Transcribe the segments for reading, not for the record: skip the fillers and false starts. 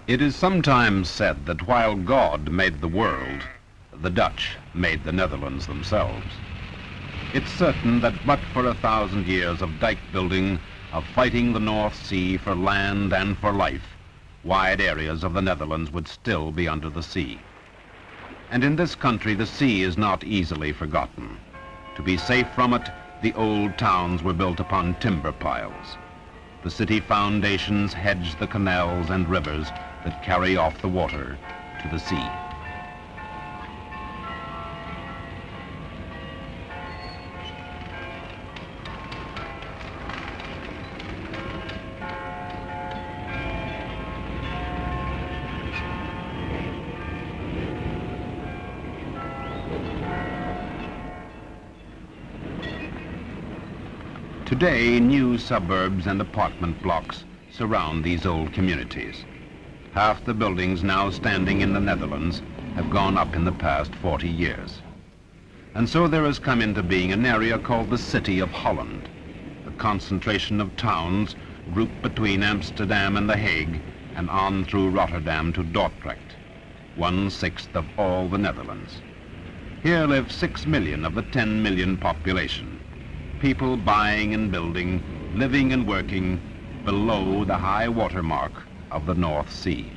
It is sometimes said that while God made the world, the Dutch made the Netherlands themselves. It's certain that but for 1,000 years of dike building, of fighting the North Sea for land and for life, wide areas of the Netherlands would still be under the sea. And in this country, the sea is not easily forgotten. To be safe from it, the old towns were built upon timber piles. The city foundations hedge the canals and rivers that carry off the water to the sea. Today, new suburbs and apartment blocks surround these old communities. Half the buildings now standing in the Netherlands have gone up in the past 40 years. And so there has come into being an area called the City of Holland, a concentration of towns grouped between Amsterdam and The Hague and on through Rotterdam to Dordrecht, 1/6 of all the Netherlands. Here live 6 million of the 10 million population. People buying and building, living and working below the high water mark of the North Sea.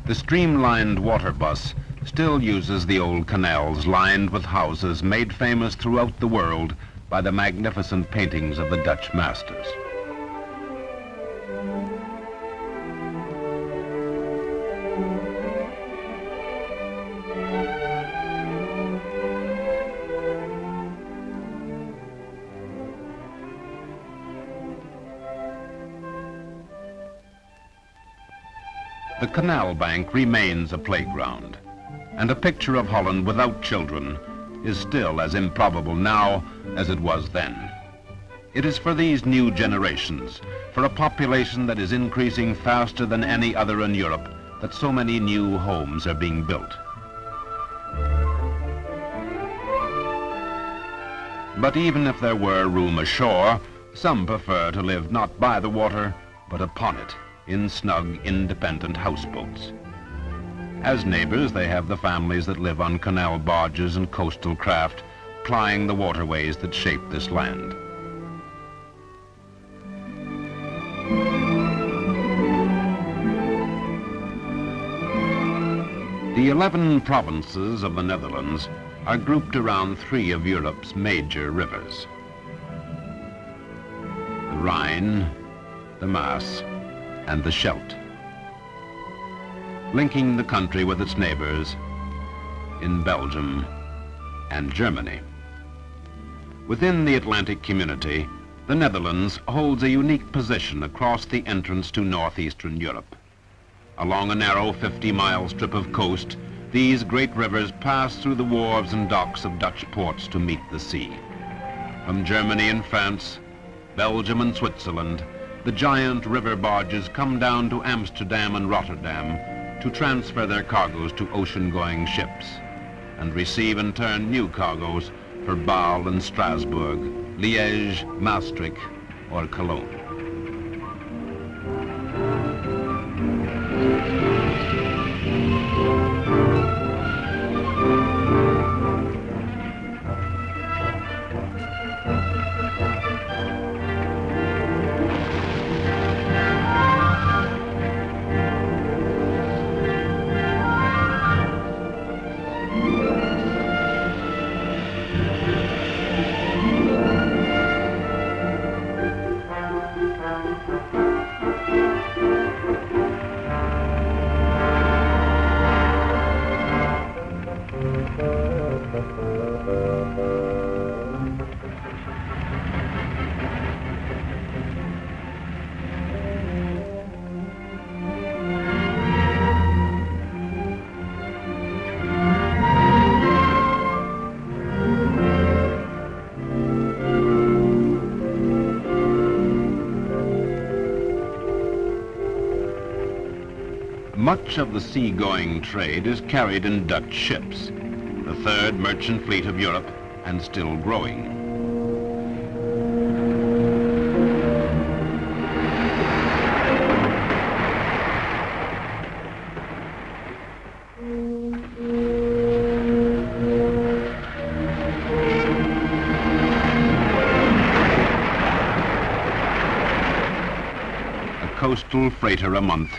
The streamlined water bus still uses the old canals lined with houses made famous throughout the world by the magnificent paintings of the Dutch masters. The canal bank remains a playground, and a picture of Holland without children is still as improbable now as it was then. It is for these new generations, for a population that is increasing faster than any other in Europe, that so many new homes are being built. But even if there were room ashore, some prefer to live not by the water, but upon it, in snug, independent houseboats. As neighbors, they have the families that live on canal barges and coastal craft, plying the waterways that shape this land. The 11 provinces of the Netherlands are grouped around 3 of Europe's major rivers: the Rhine, the Maas, and the Scheldt, linking the country with its neighbors in Belgium and Germany. Within the Atlantic community, the Netherlands holds a unique position across the entrance to northeastern Europe. Along a narrow 50-mile strip of coast, these great rivers pass through the wharves and docks of Dutch ports to meet the sea. From Germany and France, Belgium and Switzerland, the giant river barges come down to Amsterdam and Rotterdam to transfer their cargoes to ocean-going ships and receive in turn new cargoes for Bâle and Strasbourg, Liège, Maastricht, or Cologne. Much of the sea-going trade is carried in Dutch ships, the third merchant fleet of Europe and still growing. Coastal freighter a month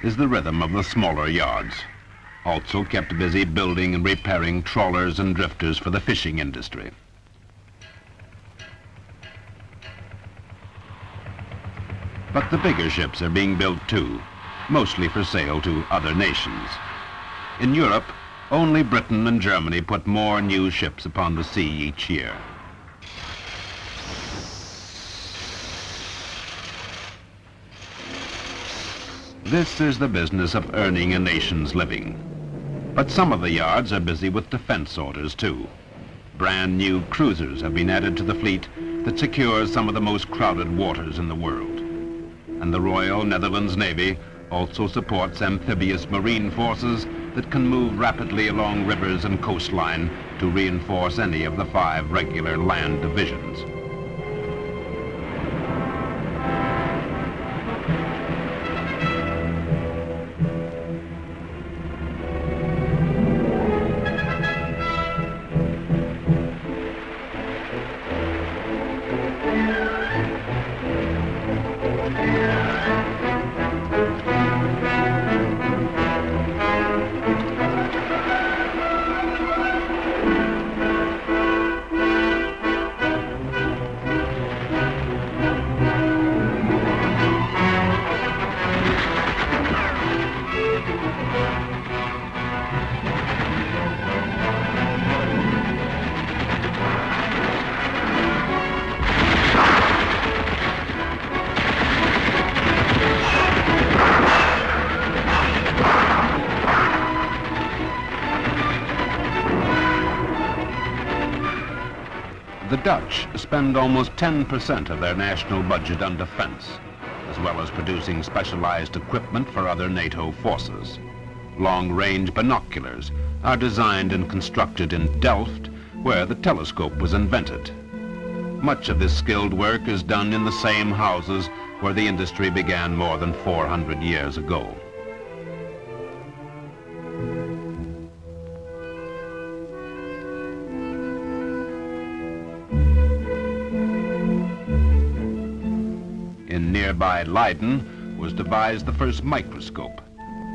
is the rhythm of the smaller yards, also kept busy building and repairing trawlers and drifters for the fishing industry. But the bigger ships are being built too, mostly for sale to other nations. In Europe, only Britain and Germany put more new ships upon the sea each year. This is the business of earning a nation's living. But some of the yards are busy with defense orders too. Brand new cruisers have been added to the fleet that secures some of the most crowded waters in the world. And the Royal Netherlands Navy also supports amphibious marine forces that can move rapidly along rivers and coastline to reinforce any of the 5 regular land divisions. The Dutch spend almost 10% of their national budget on defense, as well as producing specialized equipment for other NATO forces. Long-range binoculars are designed and constructed in Delft, where the telescope was invented. Much of this skilled work is done in the same houses where the industry began more than 400 years ago. In nearby Leiden was devised the first microscope,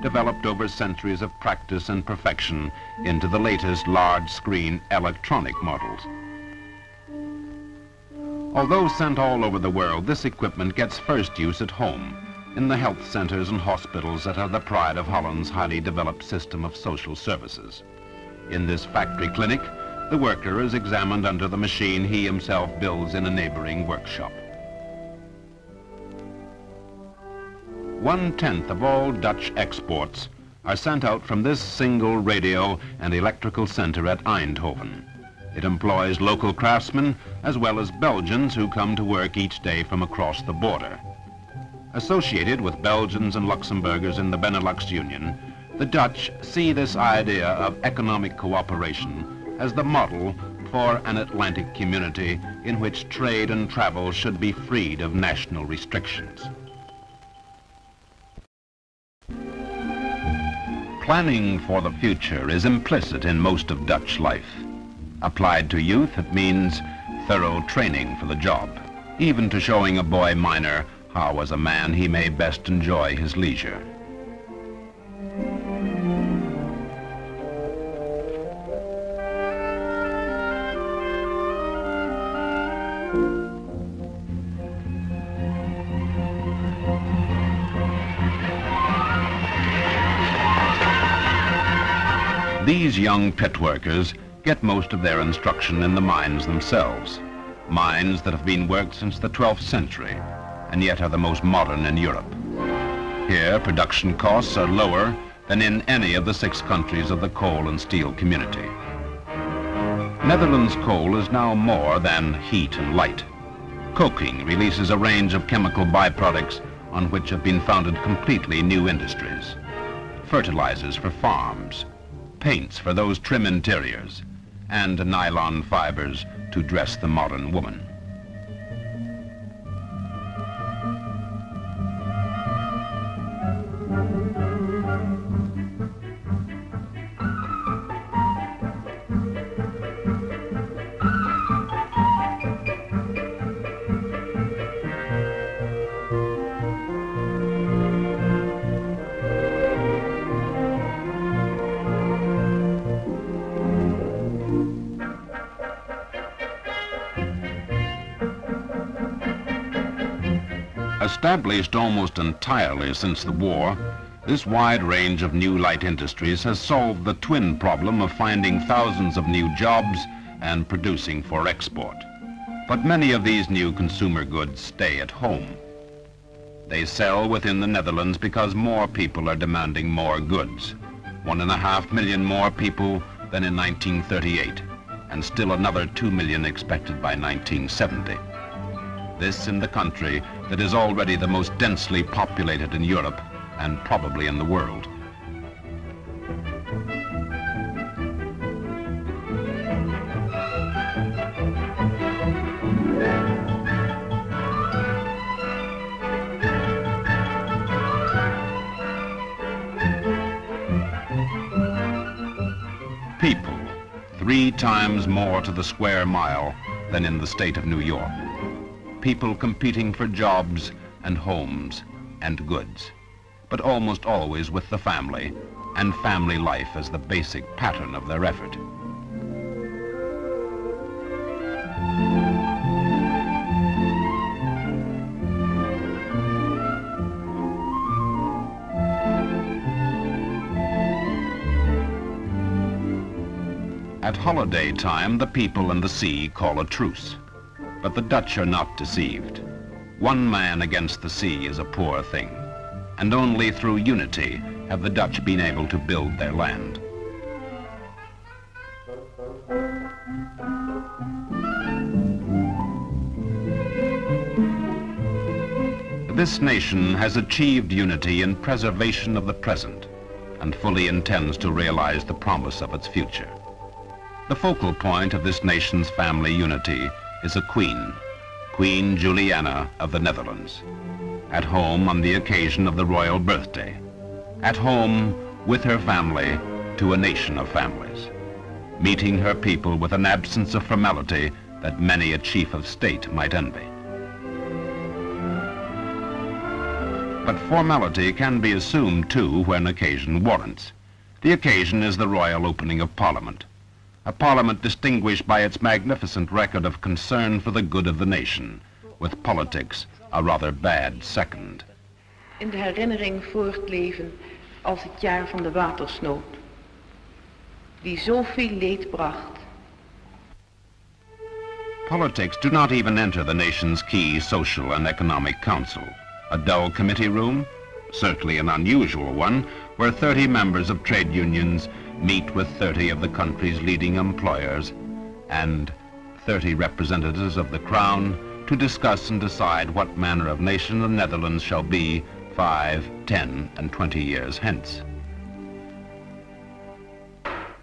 developed over centuries of practice and perfection into the latest large-screen electronic models. Although sent all over the world, this equipment gets first use at home, in the health centers and hospitals that are the pride of Holland's highly developed system of social services. In this factory clinic, the worker is examined under the machine he himself builds in a neighboring workshop. 1/10 of all Dutch exports are sent out from this single radio and electrical center at Eindhoven. It employs local craftsmen as well as Belgians who come to work each day from across the border. Associated with Belgians and Luxembourgers in the Benelux Union, the Dutch see this idea of economic cooperation as the model for an Atlantic community in which trade and travel should be freed of national restrictions. Planning for the future is implicit in most of Dutch life. Applied to youth, it means thorough training for the job, even to showing a boy miner how as a man he may best enjoy his leisure. These young pit workers get most of their instruction in the mines themselves, mines that have been worked since the 12th century and yet are the most modern in Europe. Here, production costs are lower than in any of the 6 countries of the coal and steel community. Netherlands coal is now more than heat and light. Coking releases a range of chemical byproducts on which have been founded completely new industries. fertilizers for farms, paints for those trim interiors, and nylon fibers to dress the modern woman. Established almost entirely since the war, this wide range of new light industries has solved the twin problem of finding thousands of new jobs and producing for export. But many of these new consumer goods stay at home. They sell within the Netherlands because more people are demanding more goods. 1.5 million more people than in 1938, and still another 2 million expected by 1970. This in the country that is already the most densely populated in Europe and probably in the world. People, 3 times more to the square mile than in the state of New York. People competing for jobs and homes and goods, but almost always with the family and family life as the basic pattern of their effort. At holiday time, the people and the sea call a truce. But the Dutch are not deceived. One man against the sea is a poor thing, and only through unity have the Dutch been able to build their land. This nation has achieved unity in preservation of the present, and fully intends to realize the promise of its future. The focal point of this nation's family unity is a queen, Queen Juliana of the Netherlands, at home on the occasion of the royal birthday, at home with her family to a nation of families, meeting her people with an absence of formality that many a chief of state might envy. But formality can be assumed too when occasion warrants. The occasion is the royal opening of Parliament, a parliament distinguished by its magnificent record of concern for the good of the nation, with politics a rather bad second. In de herinnering voortleven als het jaar van de watersnood, die zoveel leed bracht. Politics do not even enter the nation's key social and economic council, a dull committee room, certainly an unusual one, where 30 members of trade unions meet with 30 of the country's leading employers and 30 representatives of the Crown to discuss and decide what manner of nation the Netherlands shall be 5, 10, and 20 years hence.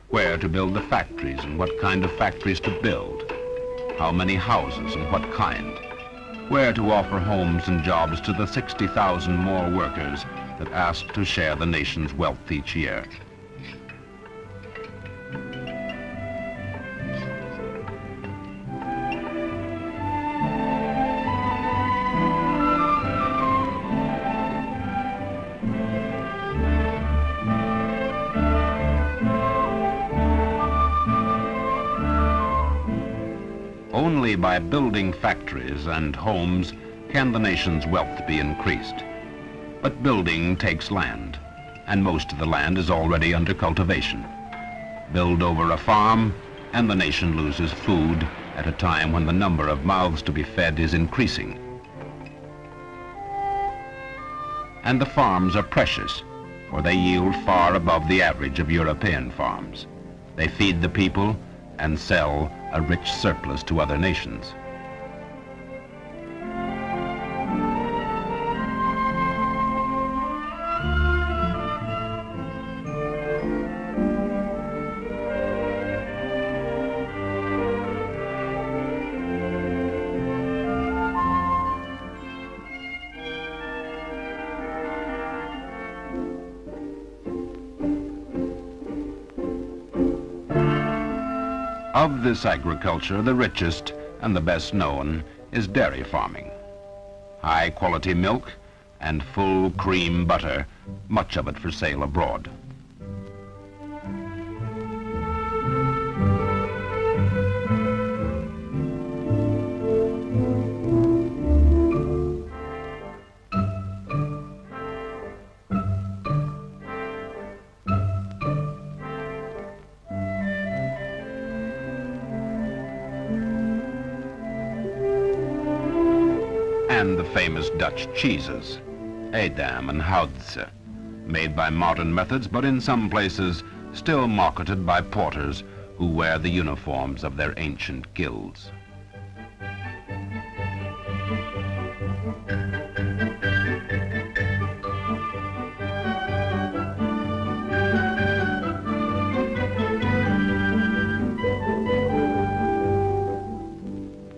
Where to build the factories and what kind of factories to build, how many houses and what kind, where to offer homes and jobs to the 60,000 more workers that ask to share the nation's wealth each year. Only by building factories and homes can the nation's wealth be increased. But building takes land, and most of the land is already under cultivation. Build over a farm, and the nation loses food at a time when the number of mouths to be fed is increasing. And the farms are precious, for they yield far above the average of European farms. They feed the people and sell a rich surplus to other nations. Of this agriculture, the richest and the best known is dairy farming. High quality milk and full cream butter, much of it for sale abroad. And the famous Dutch cheeses, Edam and Houtse, made by modern methods, but in some places still marketed by porters who wear the uniforms of their ancient guilds.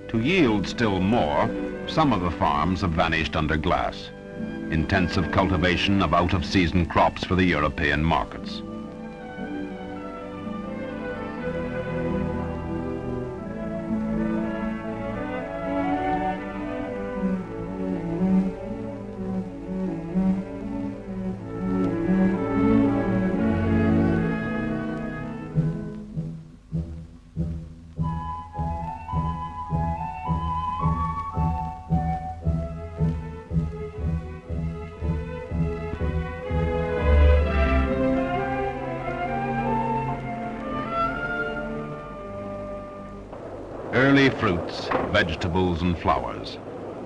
To yield still more, some of the farms have vanished under glass. Intensive cultivation of out-of-season crops for the European markets. Early fruits, vegetables and flowers,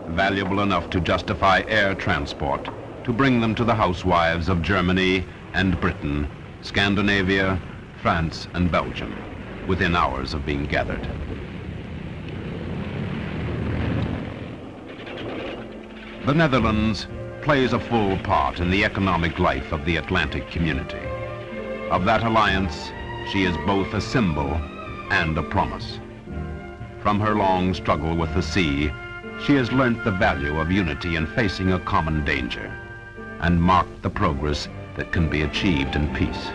valuable enough to justify air transport, to bring them to the housewives of Germany and Britain, Scandinavia, France and Belgium, within hours of being gathered. The Netherlands plays a full part in the economic life of the Atlantic community. Of that alliance, she is both a symbol and a promise. From her long struggle with the sea, she has learnt the value of unity in facing a common danger, and marked the progress that can be achieved in peace.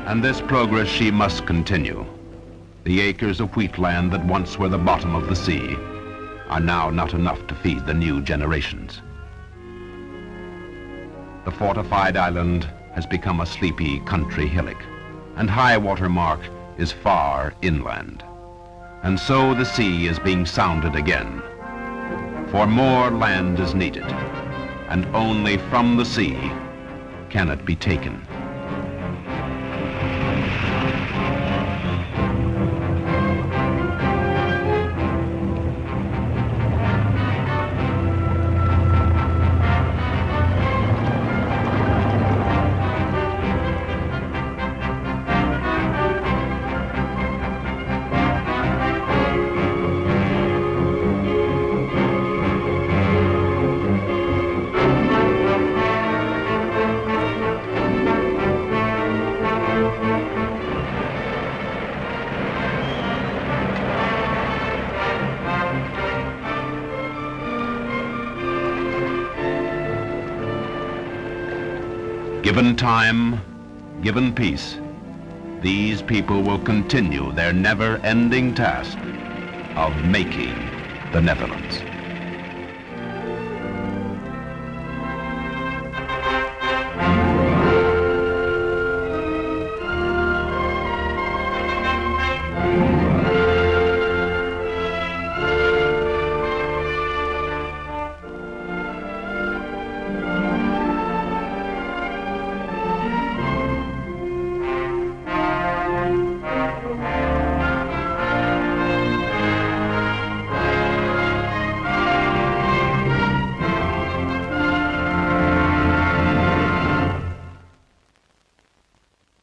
And this progress she must continue. The acres of wheatland that once were the bottom of the sea are now not enough to feed the new generations. The fortified island has become a sleepy country hillock, and high water mark is far inland. And so the sea is being sounded again. For more land is needed, and only from the sea can it be taken. Given time, given peace, these people will continue their never-ending task of making the Netherlands.